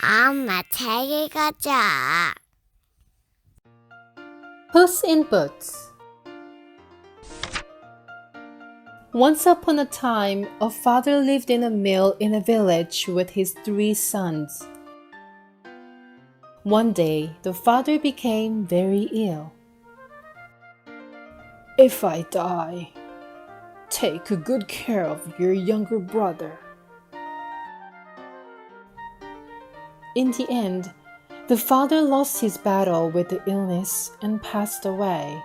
엄마 책 읽어줘. Puss in Boots. Once upon a time, a father lived in a mill in a village with his 3 sons. One day, the father became very ill. "If I die, take good care of your younger brother." In the end, the father lost his battle with the illness and passed away.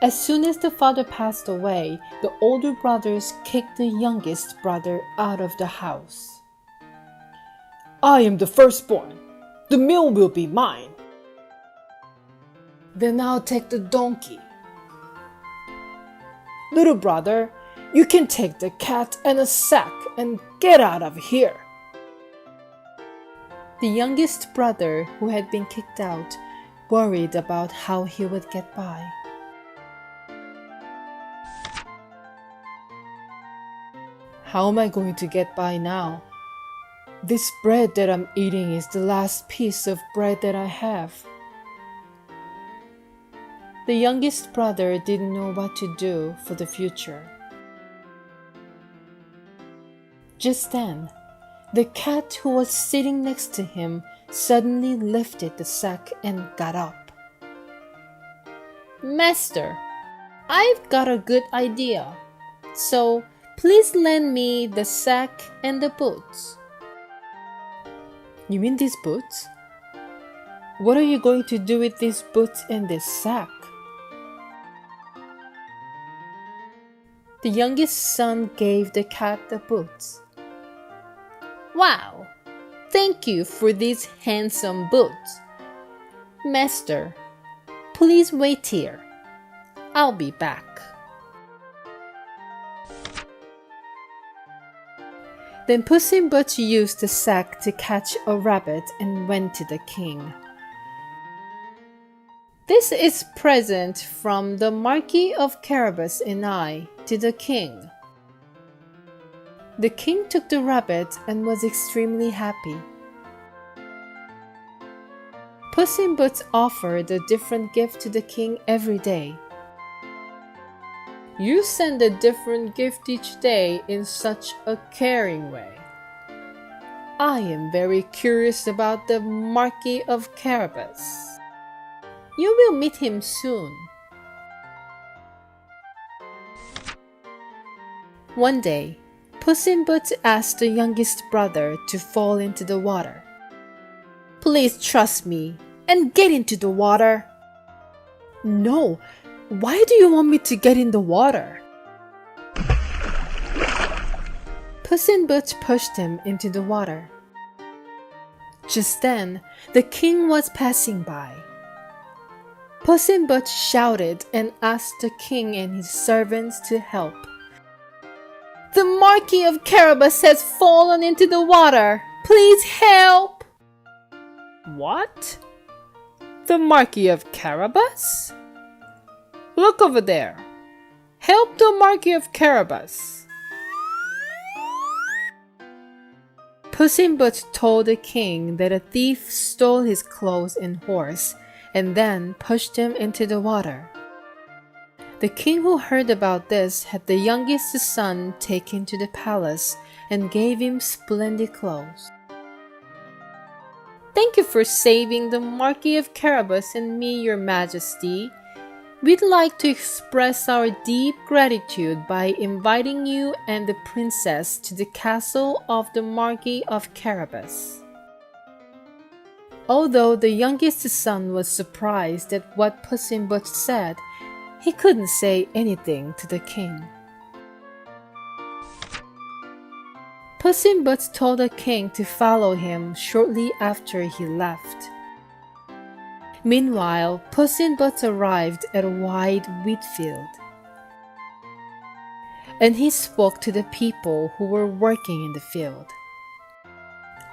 As soon as the father passed away, the older brothers kicked the youngest brother out of the house. "I am the firstborn. The mill will be mine." "Then I'll take the donkey." "Little brother, you can take the cat and a sack and get out of here." The youngest brother, who had been kicked out, worried about how he would get by. "How am I going to get by now? This bread that I'm eating is the last piece of bread that I have." The youngest brother didn't know what to do for the future. Just then, the cat who was sitting next to him suddenly lifted the sack and got up. "Master, I've got a good idea, so please lend me the sack and the boots." "You mean these boots? What are you going to do with these boots and this sack?" The youngest son gave the cat the boots. "Wow! Thank you for these handsome boots. Master, please wait here. I'll be back." Then Puss in Boots used the sack to catch a rabbit and went to the king. "This is present from the Marquis of Carabas and I to the king." The king took the rabbit and was extremely happy. Puss in Boots offered a different gift to the king every day. "You send a different gift each day in such a caring way. I am very curious about the Marquis of Carabas. You will meet him soon." One day, Puss in Boots asked the youngest brother to fall into the water. "Please trust me and get into the water." "No, why do you want me to get in the water?" Puss in Boots pushed him into the water. Just then, the king was passing by. Puss in Boots shouted and asked the king and his servants to help. "The Marquis of Carabas has fallen into the water. Please help!" "What? The Marquis of Carabas? Look over there. Help the Marquis of Carabas." Puss in Boots told the king that a thief stole his clothes and horse and then pushed him into the water. The king who heard about this had the youngest son taken to the palace and gave him splendid clothes. "Thank you for saving the Marquis of Carabas and me, Your Majesty. We'd like to express our deep gratitude by inviting you and the princess to the castle of the Marquis of Carabas." Although the youngest son was surprised at what Puss in Boots said, he couldn't say anything to the king. Puss in Boots told the king to follow him shortly after he left. Meanwhile, Puss in Boots arrived at a wide wheat field. And he spoke to the people who were working in the field.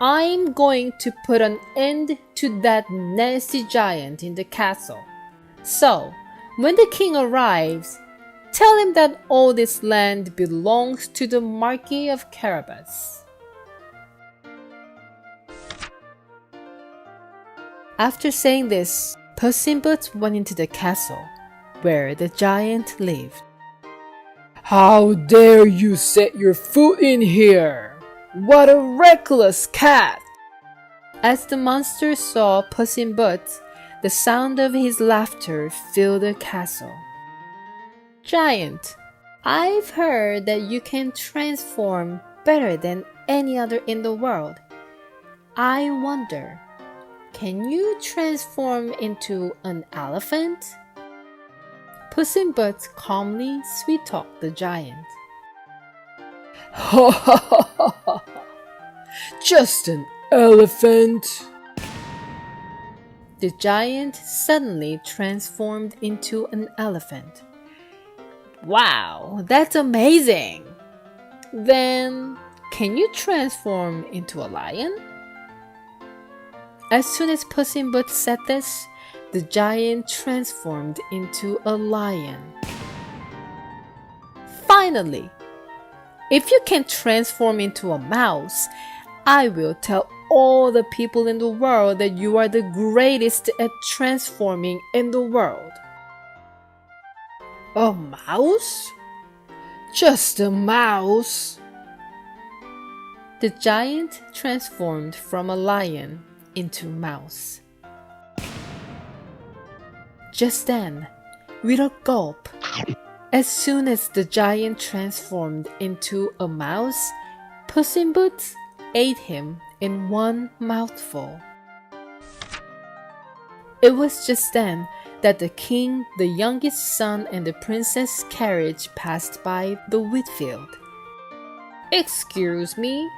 "I'm going to put an end to that nasty giant in the castle. So, when the king arrives, tell him that all this land belongs to the Marquis of Carabas." After saying this, Puss in Boots went into the castle where the giant lived. How dare you set your foot in here? What a reckless cat! As the monster saw Puss in Boots, the sound of his laughter filled the castle. Giant, I've heard that you can transform better than any other in the world. I wonder, can you transform into an elephant? Puss in Boots calmly sweet-talked the giant. Ha ha ha ha ha! Just an elephant! The giant suddenly transformed into an elephant. Wow, that's amazing! Then, can you transform into a lion? As soon as Puss in Boots said this, the giant transformed into a lion. Finally! If you can transform into a mouse, I will tell all the people in the world that you are the greatest at transforming in the world. A mouse? Just a mouse? The giant transformed from a lion into mouse. Just then, with a gulp, as soon as the giant transformed into a mouse, Puss in Boots ate him in one mouthful. It was just then that the king, the youngest son, and the princess' carriage passed by the wheat field. Excuse me,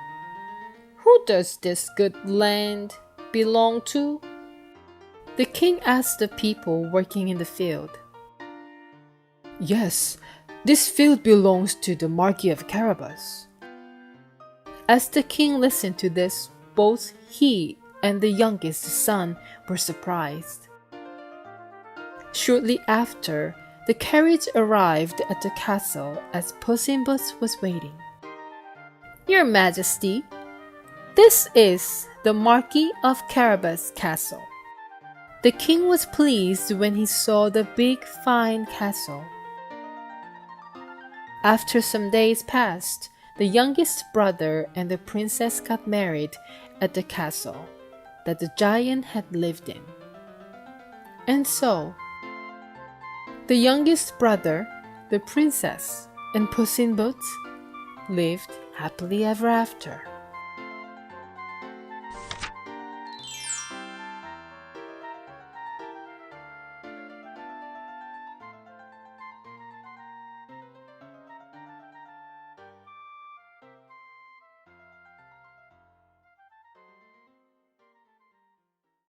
who does this good land belong to? The king asked the people working in the field. Yes, this field belongs to the Marquis of Carabas. As the king listened to this, both he and the youngest son were surprised. Shortly after, the carriage arrived at the castle as Puss in Boots was waiting. Your Majesty, this is the Marquis of Carabas' castle. The king was pleased when he saw the big, fine castle. After some days passed, the youngest brother and the princess got married at the castle that the giant had lived in. And so, the youngest brother, the princess, and Puss in Boots lived happily ever after.